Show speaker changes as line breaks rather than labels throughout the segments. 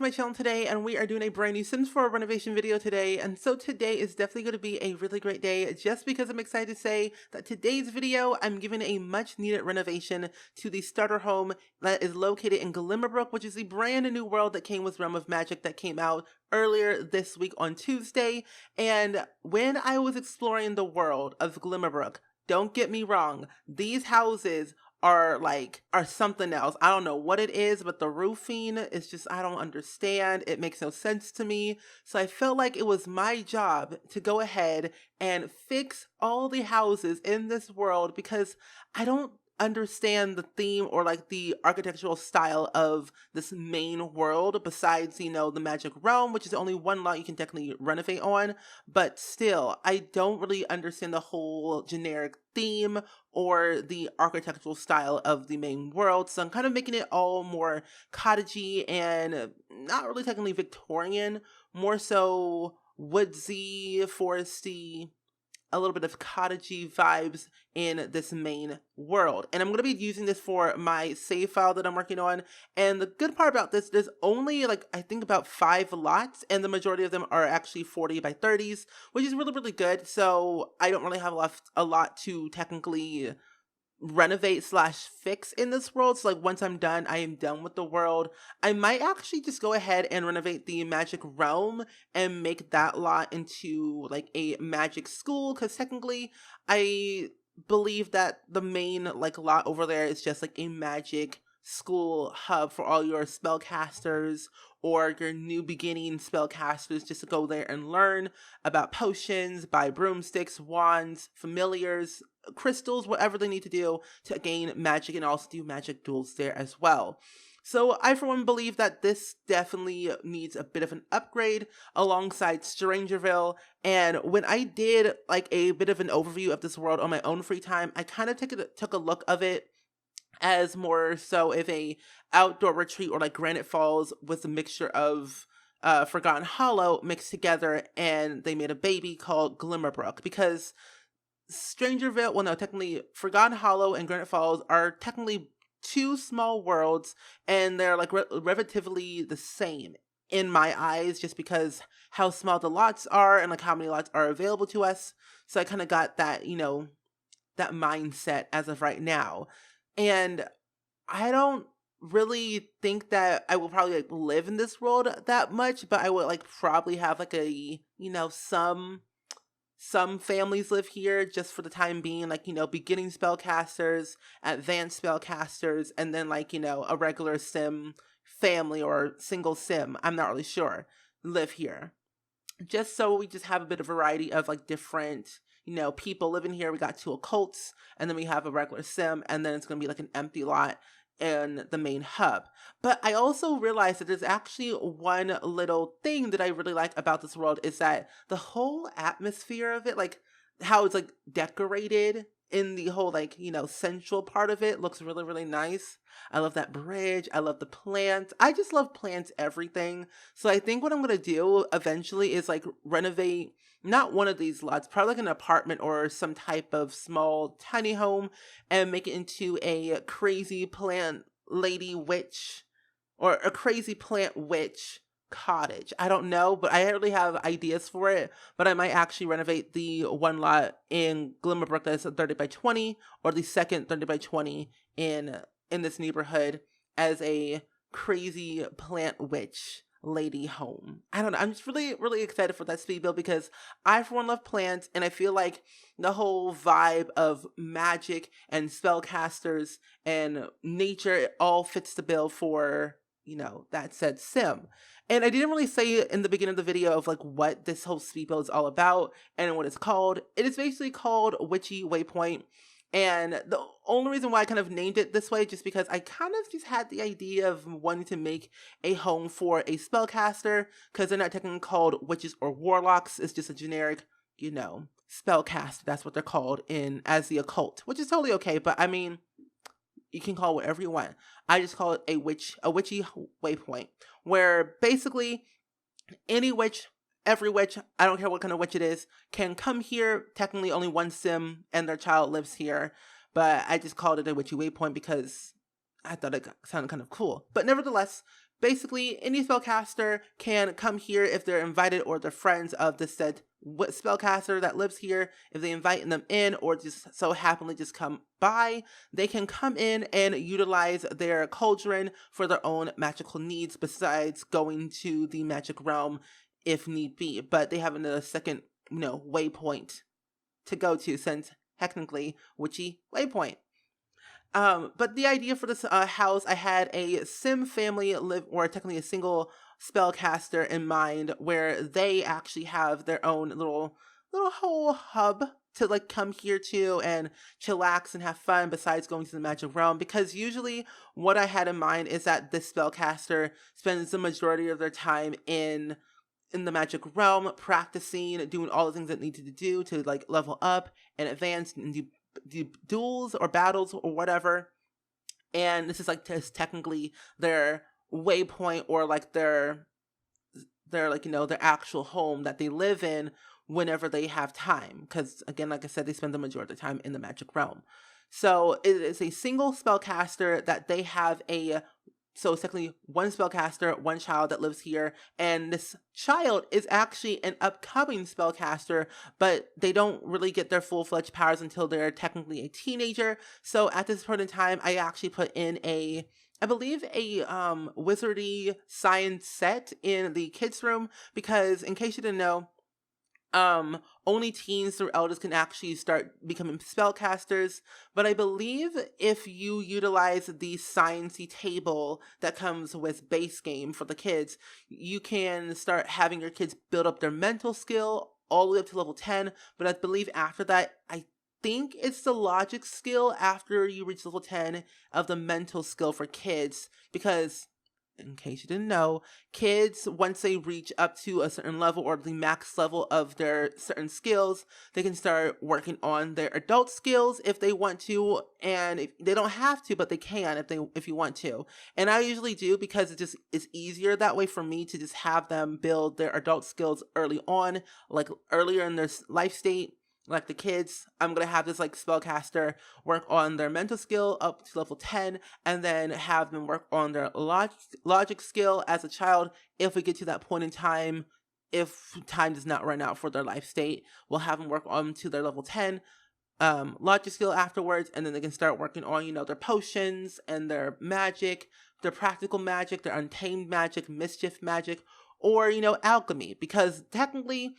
to my channel today, and we are doing a brand new Sims 4 renovation video today. And so today is definitely going to be a really great day, just because I'm excited to say that today's video I'm giving a much needed renovation to the starter home that is located in Glimmerbrook, which is the brand new world that came with Realm of Magic that came out earlier this week on Tuesday. And when I was exploring the world of Glimmerbrook, don't get me wrong, these houses are something else. I don't know what it is, but the roofing is just, I don't understand. It makes no sense to me. So I felt like it was my job to go ahead and fix all the houses in this world, because I don't understand the theme or the architectural style of this main world, besides, the magic realm, which is only one lot you can technically renovate on. But still, I don't really understand the whole generic theme or the architectural style of the main world. So I'm kind of making it all more cottagey and not really technically Victorian, more so woodsy, foresty, a little bit of cottagey vibes in this main world. And I'm going to be using this for my save file that I'm working on. And the good part about this, there's only I think about 5 lots, and the majority of them are actually 40 by 30s, which is really, really good. So I don't really have a lot to technically renovate slash fix in this world. So once I'm done, I am done with the world. I might actually just go ahead and renovate the magic realm and make that lot into a magic school, because technically I believe that the main lot over there is just a magic school hub for all your spellcasters or your new beginning spellcasters, just to go there and learn about potions, buy broomsticks, wands, familiars, crystals, whatever they need to do to gain magic, and also do magic duels there as well. So I, for one, believe that this definitely needs a bit of an upgrade alongside Strangerville. And when I did a bit of an overview of this world on my own free time, I kind of took a look of it as more so of a outdoor retreat, or Granite Falls with a mixture of Forgotten Hollow mixed together, and they made a baby called Glimmerbrook. Because Strangerville, well, no, technically Forgotten Hollow and Granite Falls are technically 2 small worlds, and they're relatively the same in my eyes, just because how small the lots are and how many lots are available to us. So I kind of got that, that mindset as of right now. And I don't really think that I will probably live in this world that much, but I would probably have some families live here just for the time being, beginning spellcasters, advanced spellcasters, and then a regular sim family or single sim, I'm not really sure, live here. Just so we just have a bit of variety of different people living here. We got 2 occults, and then we have a regular sim, and then it's going to be an empty lot in the main hub. But I also realized that there's actually one little thing that I really like about this world, is that the whole atmosphere of it, how it's decorated in the whole central part of it, looks really, really nice. I love that bridge. I love the plants. I just love plants, everything. So I think what I'm going to do eventually is renovate not one of these lots, probably an apartment or some type of small tiny home, and make it into a crazy plant lady witch, or a crazy plant witch cottage. I don't know, but I already have ideas for it. But I might actually renovate the one lot in Glimmerbrook that's 30 by 20, or the second 30 by 20 in this neighborhood, as a crazy plant witch lady home. I don't know. I'm just really, really excited for that speed build, because I, for one, love plants, and I feel like the whole vibe of magic and spellcasters and nature, it all fits the bill for, that said sim. And I didn't really say in the beginning of the video of what this whole speed build is all about and what it's called. It is basically called Witchy Waypoint. And the only reason why I kind of named it this way, just because I kind of just had the idea of wanting to make a home for a spellcaster, because they're not technically called witches or warlocks. It's just a generic, spellcaster. That's what they're called as the occult, which is totally okay. But I mean, you can call it whatever you want. I just call it a witchy waypoint, where basically any witch, every witch, I don't care what kind of witch it is, can come here. Technically only one sim and their child lives here, but I just called it a Witchy Waypoint because I thought it sounded kind of cool. But nevertheless, Basically, any spellcaster can come here if they're invited or they're friends of the said spellcaster that lives here. If they invite them in or just so happily just come by, they can come in and utilize their cauldron for their own magical needs besides going to the magic realm if need be. But they have another second, waypoint to go to since technically Witchy Waypoint. But the idea for this house, I had a sim family live, or technically a single spellcaster in mind, where they actually have their own little whole hub to like come here to and chillax and have fun besides going to the magic realm. Because usually what I had in mind is that this spellcaster spends the majority of their time in the magic realm, practicing, doing all the things that needed to do to like level up and advance and do duels or battles or whatever. And this is like technically their waypoint or like their like, their actual home that they live in whenever they have time. Because again, like I said, they spend the majority of the time in the magic realm. So it is a single spellcaster that they have so it's technically one spellcaster, one child that lives here, and this child is actually an upcoming spellcaster, but they don't really get their full-fledged powers until they're technically a teenager. So at this point in time, I actually put in I believe a wizardy science set in the kids' room, because in case you didn't know, only teens or elders can actually start becoming spellcasters. But I believe if you utilize the sciencey table that comes with base game for the kids, you can start having your kids build up their mental skill all the way up to level 10. But I believe after that, I think it's the logic skill after you reach level 10 of the mental skill for kids, because in case you didn't know, kids, once they reach up to a certain level or the max level of their certain skills, they can start working on their adult skills if they want to, and they don't have to, but they can if you want to. And I usually do, because it's easier that way for me to just have them build their adult skills early on, like earlier in their life state. Like the kids, I'm going to have this like spellcaster work on their mental skill up to level 10, and then have them work on their logic skill as a child. If we get to that point in time, if time does not run out for their life state, we'll have them work on to their level 10 logic skill afterwards, and then they can start working on, their potions and their magic, their practical magic, their untamed magic, mischief magic, or, alchemy. Because technically,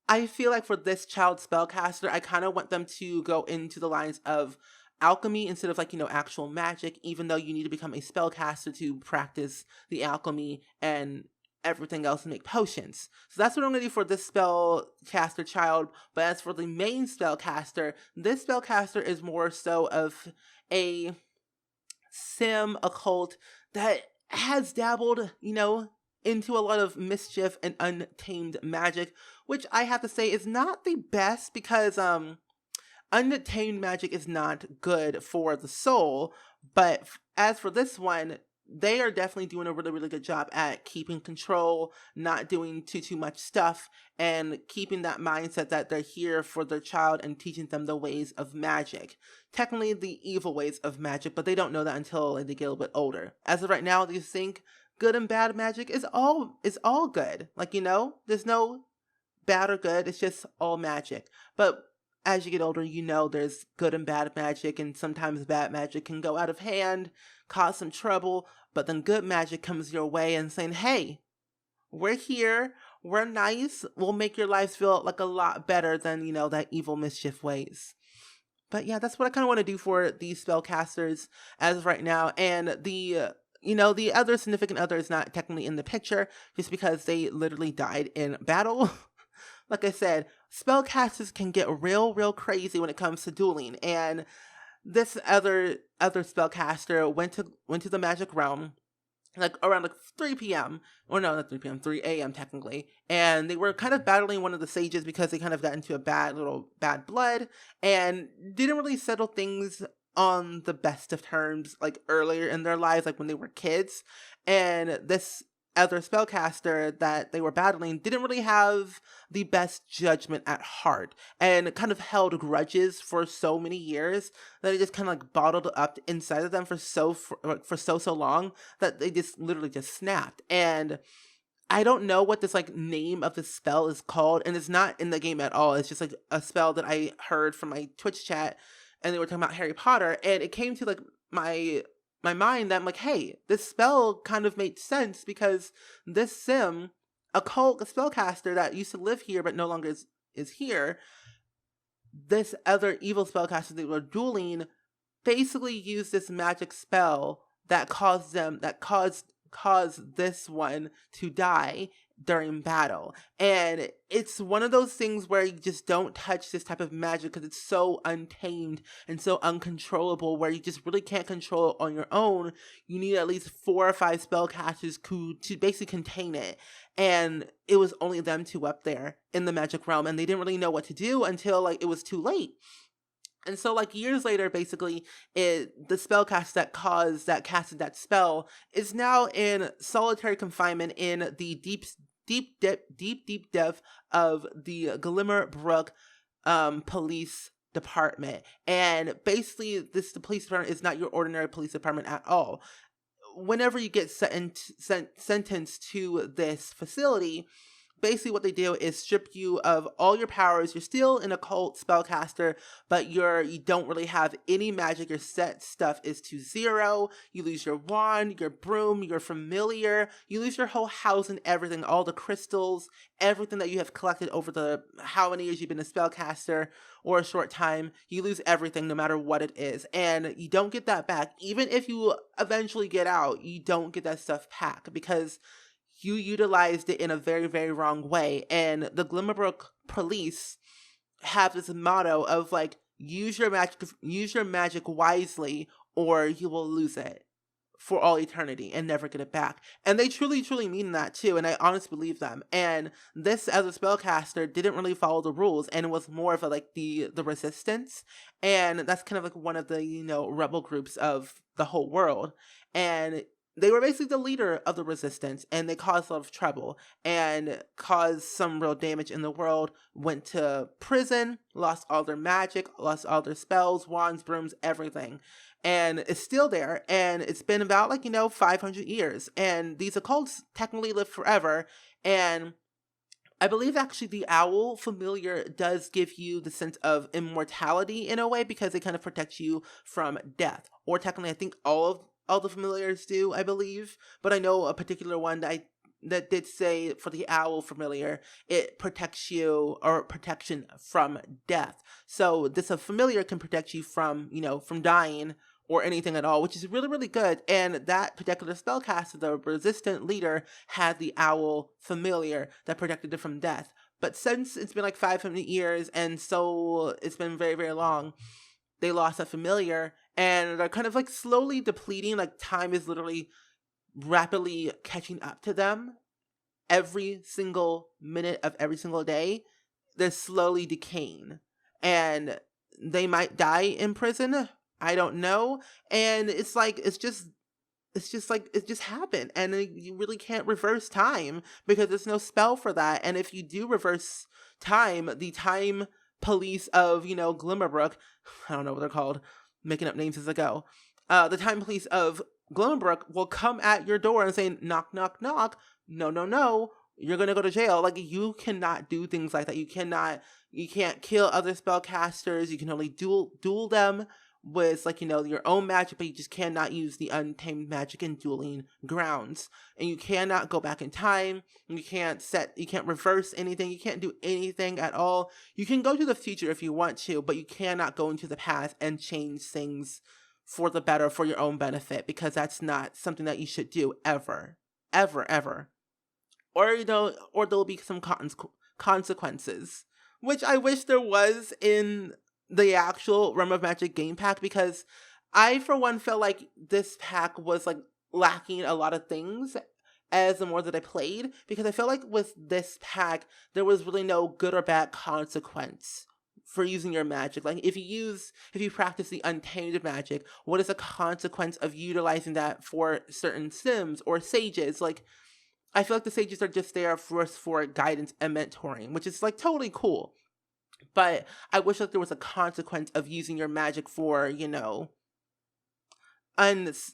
I feel like for this child spellcaster, I kind of want them to go into the lines of alchemy instead of like, actual magic, even though you need to become a spellcaster to practice the alchemy and everything else and make potions. So that's what I'm going to do for this spellcaster child. But as for the main spellcaster, this spellcaster is more so of a sim occult that has dabbled, into a lot of mischief and untamed magic, which I have to say is not the best, because untamed magic is not good for the soul. But as for this one, they are definitely doing a really, really good job at keeping control, not doing too much stuff, and keeping that mindset that they're here for their child and teaching them the ways of magic. Technically the evil ways of magic, but they don't know that until they get a little bit older. As of right now, they think good and bad magic is all good. Like, there's no bad or good. It's just all magic. But as you get older, there's good and bad magic, and sometimes bad magic can go out of hand, cause some trouble, but then good magic comes your way and saying, hey, we're here, we're nice, we'll make your lives feel like a lot better than, that evil mischief ways. But yeah, that's what I kind of want to do for these spellcasters as of right now. And the other significant other is not technically in the picture, just because they literally died in battle. Like I said, spellcasters can get real crazy when it comes to dueling, and this other spellcaster went to the magic realm like around like 3 p.m. or no, not 3 p.m., 3 a.m. technically, and they were kind of battling one of the sages because they kind of got into a bad blood and didn't really settle things on the best of terms like earlier in their lives, like when they were kids. And this other spellcaster that they were battling didn't really have the best judgment at heart and kind of held grudges for so many years that it just kind of like bottled up inside of them for so long that they just literally just snapped. And I don't know what this like name of the spell is called, and it's not in the game at all. It's just like a spell that I heard from my Twitch chat, and they were talking about Harry Potter, and it came to like my mind that I'm like, hey, this spell kind of made sense because this sim, a spellcaster that used to live here but no longer is here, this other evil spellcaster they were dueling basically used this magic spell that caused this one to die during battle. And it's one of those things where you just don't touch this type of magic because it's so untamed and so uncontrollable, where you just really can't control it on your own. You need at least 4 or 5 spellcasters to basically contain it. And it was only them two up there in the magic realm, and they didn't really know what to do until like it was too late. And so, like, years later, basically, the spellcaster that casted that spell is now in solitary confinement in the deep depth of the Glimmerbrook police department. And basically, the police department is not your ordinary police department at all. Whenever you get sentenced to this facility, basically what they do is strip you of all your powers. You're still an occult spellcaster, but you don't really have any magic. Your set stuff is to 0. You lose your wand, your broom, your familiar. You lose your whole house and everything, all the crystals, everything that you have collected over the how many years you've been a spellcaster or a short time. You lose everything no matter what it is, and you don't get that back. Even if you eventually get out, you don't get that stuff back because you utilized it in a very, very wrong way. And the Glimmerbrook police have this motto of like, use your magic wisely, or you will lose it for all eternity and never get it back. And they truly, truly mean that too. And I honestly believe them. And this, as a spellcaster, didn't really follow the rules, and it was more of a, like the resistance. And that's kind of like one of the, rebel groups of the whole world. And they were basically the leader of the resistance, and they caused a lot of trouble and caused some real damage in the world, went to prison, lost all their magic, lost all their spells, wands, brooms, everything. And it's still there, and it's been about 500 years, and these occults technically live forever. And I believe actually the owl familiar does give you the sense of immortality in a way, because it kind of protects you from death. Or technically, I think all the familiars do, I believe, but I know a particular one that did say for the owl familiar, it protects you, or protection from death. So this familiar can protect you from, from dying or anything at all, which is really, really good. And that particular spellcaster, the resistant leader, had the owl familiar that protected it from death. But since it's been 500 years, and so it's been very, very long, they lost that familiar, and they're kind of slowly depleting. Time is literally rapidly catching up to them. Every single minute of every single day, they're slowly decaying, and they might die in prison. I don't know. And it just happened, and you really can't reverse time because there's no spell for that. And if you do reverse time, the time police of, Glimmerbrook, I don't know what they're called, making up names as I go. The time police of Glimmerbrook will come at your door and say, knock, knock, knock. No, you're going to go to jail. You cannot do things like that. You can't kill other spellcasters. You can only duel them with your own magic, but you just cannot use the untamed magic in dueling grounds. And you cannot go back in time. You can't reverse anything. You can't do anything at all. You can go to the future if you want to, but you cannot go into the past and change things for the better, for your own benefit, because that's not something that you should do ever. Or there'll be some consequences, which I wish there was in the actual Realm of Magic game pack, because I, for one, felt like this pack was lacking a lot of things as the more that I played, because I felt like with this pack there was really no good or bad consequence for using your magic. If you practice the untamed magic, what is the consequence of utilizing that for certain sims or sages? I feel like the sages are just there for us for guidance and mentoring, which is like totally cool. But I wish like there was a consequence of using your magic for, you know,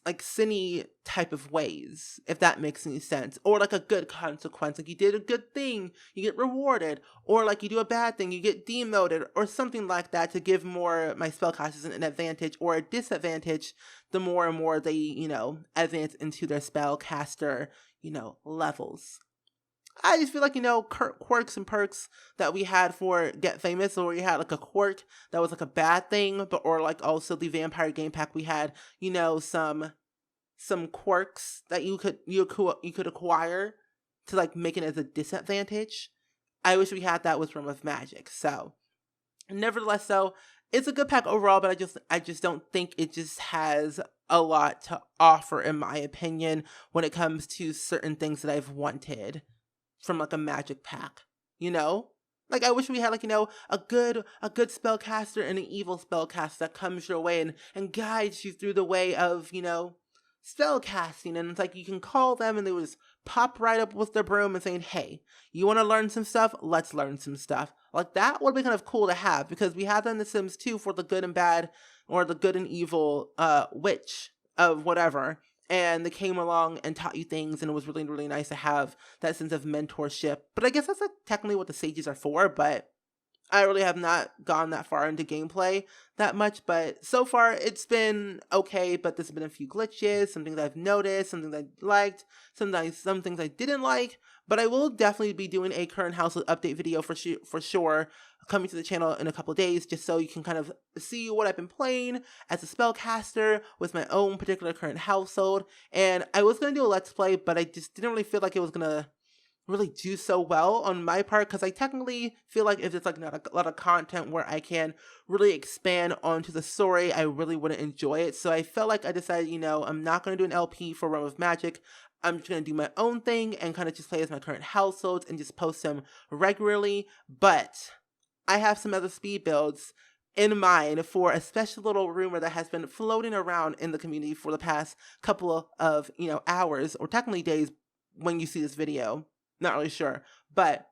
like sinny type of ways, if that makes any sense. Or like a good consequence, like you did a good thing, you get rewarded, or like you do a bad thing, you get demoted, or something like that, to give more my spellcasters an advantage or a disadvantage the more and more they, you know, advance into their spellcaster, you know, levels. I just feel like, you know, quirks and perks that we had for Get Famous, or we had like a quirk that was like a bad thing, but or like also the Vampire Game Pack, we had, you know, some quirks that you could acquire to like make it as a disadvantage. I wish we had that with Realm of Magic. So, nevertheless, though, it's a good pack overall, but I just don't think it just has a lot to offer, in my opinion, when it comes to certain things that I've wanted from like a magic pack, you know? Like I wish we had like, you know, a good spellcaster and an evil spellcaster that comes your way and guides you through the way of, you know, spellcasting. And it's like you can call them and they would just pop right up with their broom and saying, hey, you want to learn some stuff? Let's learn some stuff. Like that would be kind of cool to have, because we have that in The Sims 2 for the good and bad, or the good and evil witch of whatever. And they came along and taught you things, and it was really, really nice to have that sense of mentorship. But I guess that's like technically what the sages are for, but I really have not gone that far into gameplay that much. But so far, it's been okay, but there's been a few glitches, some things I've noticed, some things I liked, some things I didn't like. But I will definitely be doing a current household update video for sure, coming to the channel in a couple days, just so you can kind of see what I've been playing as a spellcaster with my own particular current household. And I was going to do a let's play, but I just didn't really feel like it was going to really do so well on my part, because I technically feel like if it's like not a lot of content where I can really expand onto the story, I really wouldn't enjoy it. So I felt like I decided, you know, I'm not going to do an LP for Realm of Magic. I'm just going to do my own thing and kind of just play as my current households and just post them regularly. But I have some other speed builds in mind for a special little rumor that has been floating around in the community for the past couple of, you know, hours, or technically days when you see this video. Not really sure, but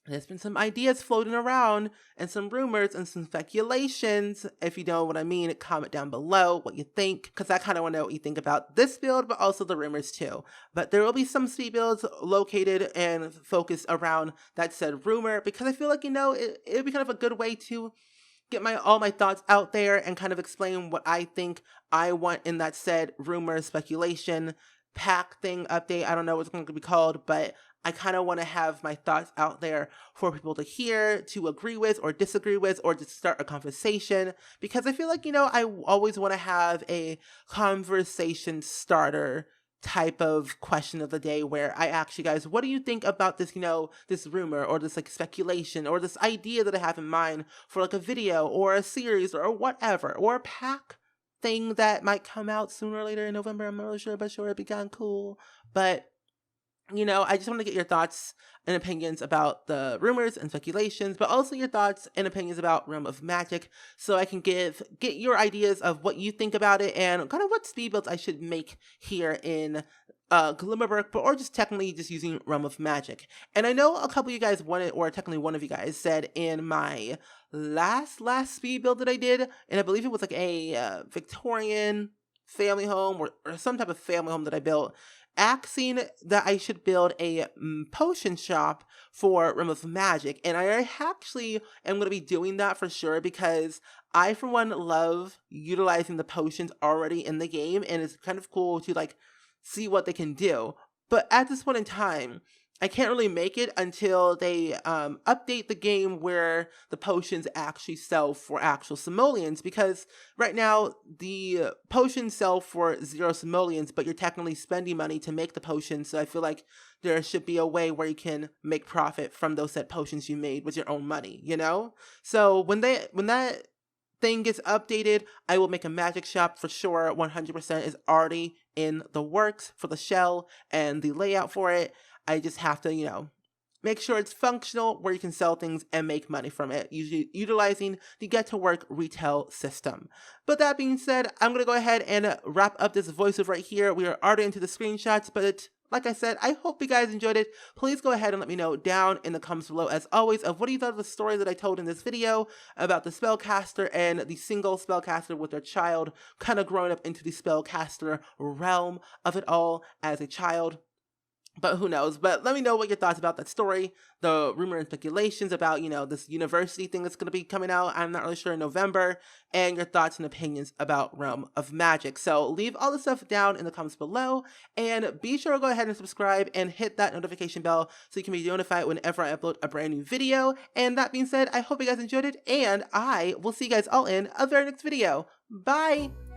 there's been some ideas floating around and some rumors and some speculations. If you know what I mean, comment down below what you think, because I kind of want to know what you think about this build, but also the rumors too. But there will be some speed builds located and focused around that said rumor, because I feel like, you know, it would be kind of a good way to get all my thoughts out there and kind of explain what I think I want in that said rumor, speculation, pack thing, update. I don't know what it's going to be called, but I kind of want to have my thoughts out there for people to hear, to agree with or disagree with, or just start a conversation, because I feel like, you know, I always want to have a conversation starter type of question of the day where I ask you guys, what do you think about this, you know, this rumor or this like speculation or this idea that I have in mind for like a video or a series or whatever, or a pack thing that might come out sooner or later in November. I'm not really sure, but sure, it'd be kind of cool. But you know, I just want to get your thoughts and opinions about the rumors and speculations, but also your thoughts and opinions about Realm of Magic, so I can get your ideas of what you think about it and kind of what speed builds I should make here in Glimmerbrook, or just technically just using Realm of Magic. And I know a couple of you guys wanted, or technically one of you guys said in my last speed build that I did, and I believe it was like a Victorian family home or some type of family home that I built, asking that I should build a potion shop for Realm of Magic. And I actually am going to be doing that for sure, because I, for one, love utilizing the potions already in the game, and it's kind of cool to like see what they can do. But at this point in time, I can't really make it until they update the game where the potions actually sell for actual simoleons, because right now the potions sell for 0 simoleons, but you're technically spending money to make the potions. So I feel like there should be a way where you can make profit from those said potions you made with your own money, you know? So when that thing gets updated, I will make a magic shop for sure. 100% is already in the works for the shell and the layout for it. I just have to, you know, make sure it's functional where you can sell things and make money from it, usually utilizing the Get to Work retail system. But that being said, I'm going to go ahead and wrap up this voiceover right here. We are already into the screenshots, but like I said, I hope you guys enjoyed it. Please go ahead and let me know down in the comments below, as always, of what you thought of the story that I told in this video about the spellcaster and the single spellcaster with their child kind of growing up into the spellcaster realm of it all as a child. But who knows? But let me know what your thoughts about that story, the rumor and speculations about, this university thing that's going to be coming out, I'm not really sure, in November, and your thoughts and opinions about Realm of Magic. So leave all the stuff down in the comments below, and be sure to go ahead and subscribe and hit that notification bell so you can be notified whenever I upload a brand new video. And that being said, I hope you guys enjoyed it, and I will see you guys all in a very next video. Bye!